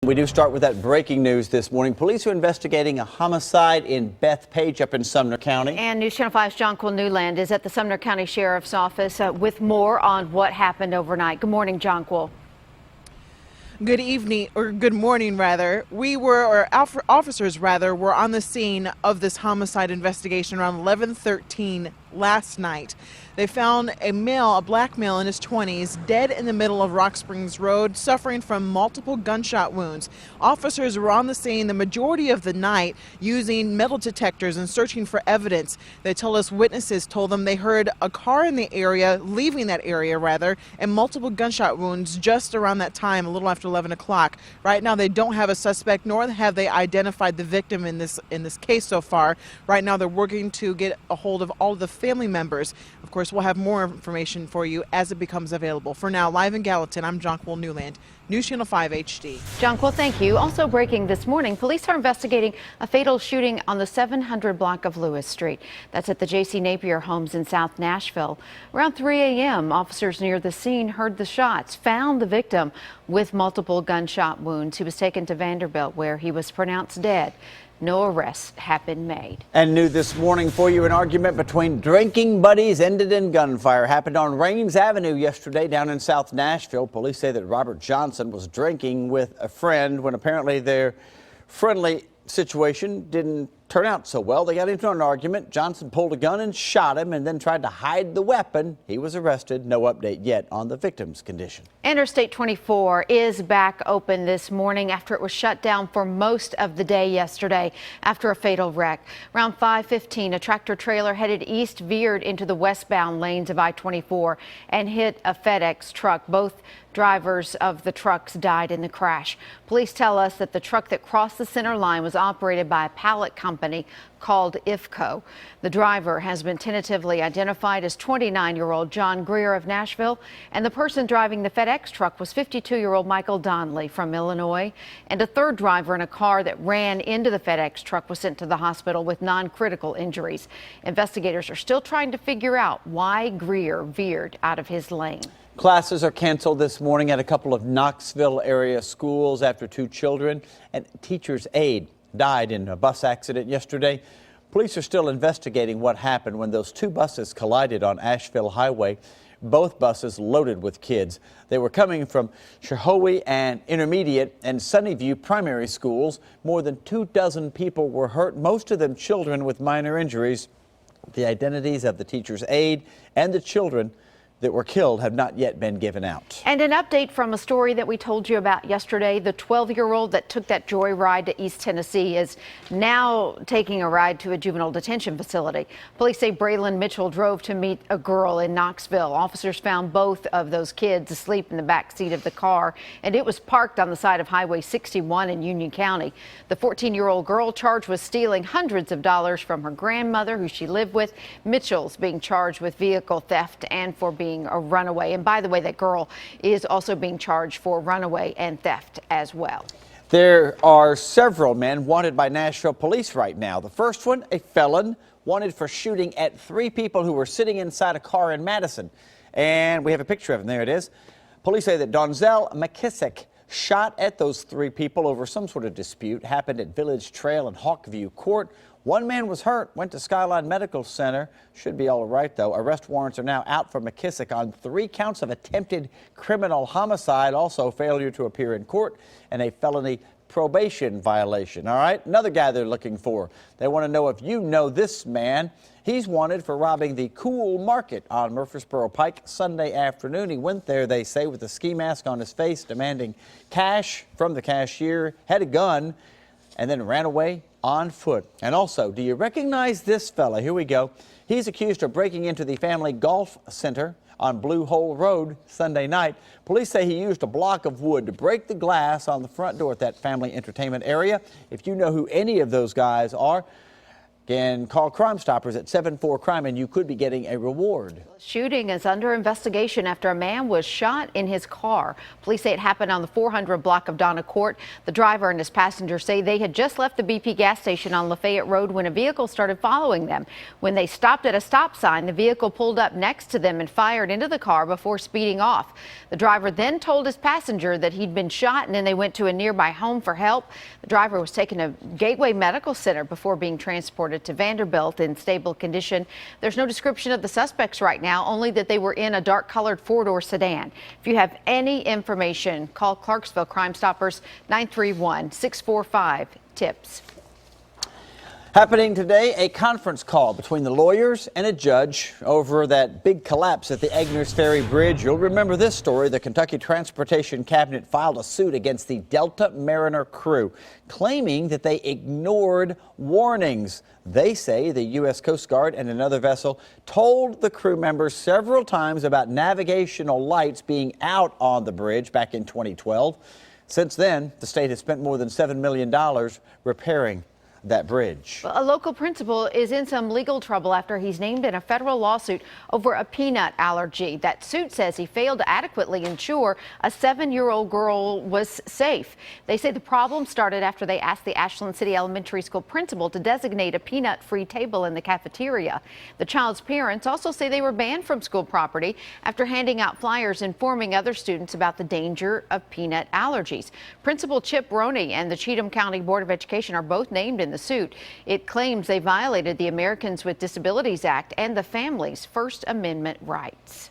We do start with that breaking news this morning. Police are investigating a homicide in Bethpage up in Sumner County. And News Channel 5's Jonquil Newland is at the Sumner County Sheriff's Office with more on what happened overnight. Good morning, Jonquil. Good evening, or good morning rather. Officers were on the scene of this homicide investigation around 11:13 last night. They found a black male in his 20s, dead in the middle of Rock Springs Road, suffering from multiple gunshot wounds. Officers were on the scene the majority of the night using metal detectors and searching for evidence. They tell us witnesses told them they heard a car in the area, leaving that area rather, and multiple gunshot wounds just around that time, a little after 11 o'clock. Right now they don't have a suspect, nor have they identified the victim in this case so far. Right now they're working to get a hold of all of the family members. Of course, we'll have more information for you as it becomes available. For now, live in Gallatin, I'm Jonquil Newland, News Channel 5 HD. Jonquil, thank you. Also breaking this morning, police are investigating a fatal shooting on the 700 block of Lewis Street. That's at the J.C. Napier homes in South Nashville. Around 3 a.m., officers near the scene heard the shots, found the victim with multiple gunshot wounds. He was taken to Vanderbilt, where he was pronounced dead. No arrests have been made. And new this morning for you, an argument between drinking buddies ended in gunfire. Happened on Rains Avenue yesterday down in South Nashville. Police say that Robert Johnson was drinking with a friend when apparently their friendly situation didn't turn out so well. They got into an argument. Johnson pulled a gun and shot him and then tried to hide the weapon. He was arrested. No update yet on the victim's condition. Interstate 24 is back open this morning after it was shut down for most of the day yesterday after a fatal wreck. Around 5:15, a tractor trailer headed east veered into the westbound lanes of I-24 and hit a FedEx truck. Both drivers of the trucks died in the crash. Police tell us that the truck that crossed the center line was operated by a pallet company called IFCO. The driver has been tentatively identified as 29-year-old John Greer of Nashville, and the person driving the FedEx truck was 52-year-old Michael Donnelly from Illinois. And a third driver in a car that ran into the FedEx truck was sent to the hospital with non-critical injuries. Investigators are still trying to figure out why Greer veered out of his lane. Classes are canceled this morning at a couple of Knoxville area schools after two children and teacher's aide died in a bus accident yesterday. Police are still investigating what happened when those two buses collided on Asheville Highway. Both buses loaded with kids. They were coming from Shohowie and Intermediate and Sunnyview primary schools. More than 24 people were hurt, most of them children with minor injuries. The identities of the teacher's aide and the children that were killed have not yet been given out. And an update from a story that we told you about yesterday. The 12-year-old that took that joyride to East Tennessee is now taking a ride to a juvenile detention facility. Police say Braylon Mitchell drove to meet a girl in Knoxville. Officers found both of those kids asleep in the back seat of the car, and it was parked on the side of Highway 61 in Union County. The 14-year-old girl charged with stealing hundreds of dollars from her grandmother, who she lived with. Mitchell's being charged with vehicle theft and for being a runaway. And by the way, that girl is also being charged for runaway and theft as well. There are several men wanted by Nashville police right now. The first one, a felon wanted for shooting at three people who were sitting inside a car in Madison. And we have a picture of him. There it is. Police say that Donzel McKissick shot at those three people over some sort of dispute. Happened at Village Trail and Hawkview Court. One man was hurt, went to Skyline Medical Center. Should be all right, though. Arrest warrants are now out for McKissick on 3 counts of attempted criminal homicide, also failure to appear in court, and a felony probation violation. All right, another guy they're looking for. They want to know if you know this man. He's wanted for robbing the Cool Market on Murfreesboro Pike Sunday afternoon. He went there, they say, with a ski mask on his face, demanding cash from the cashier, had a gun, and then ran away on foot. And also, do you recognize this fella? Here we go. He's accused of breaking into the family golf center on Blue Hole Road Sunday night. Police say he used a block of wood to break the glass on the front door at that family entertainment area. If you know who any of those guys are, Again, call Crime Stoppers at 74-CRIME and you could be getting a reward. Shooting is under investigation after a man was shot in his car. Police say it happened on the 400 block of Donna Court. The driver and his passenger say they had just left the BP gas station on Lafayette Road when a vehicle started following them. When they stopped at a stop sign, the vehicle pulled up next to them and fired into the car before speeding off. The driver then told his passenger that he'd been shot, and then they went to a nearby home for help. The driver was taken to Gateway Medical Center before being transported to Vanderbilt in stable condition. There's no description of the suspects right now, only that they were in a dark-colored four-door sedan. If you have any information, call Clarksville Crime Stoppers 931-645-TIPS. Happening today, a conference call between the lawyers and a judge over that big collapse at the Egners Ferry Bridge. You'll remember this story. The Kentucky Transportation Cabinet filed a suit against the Delta Mariner crew, claiming that they ignored warnings. They say the U.S. Coast Guard and another vessel told the crew members several times about navigational lights being out on the bridge back in 2012. Since then, the state has spent more than $7 million repairing that bridge. A local principal is in some legal trouble after he's named in a federal lawsuit over a peanut allergy. That suit says he failed to adequately ensure a 7-year-old girl was safe. They say the problem started after they asked the Ashland City Elementary School principal to designate a peanut-free table in the cafeteria. The child's parents also say they were banned from school property after handing out flyers informing other students about the danger of peanut allergies. Principal Chip Roney and the Cheatham County Board of Education are both named in the suit. It claims they violated the Americans with Disabilities Act and the family's First Amendment rights.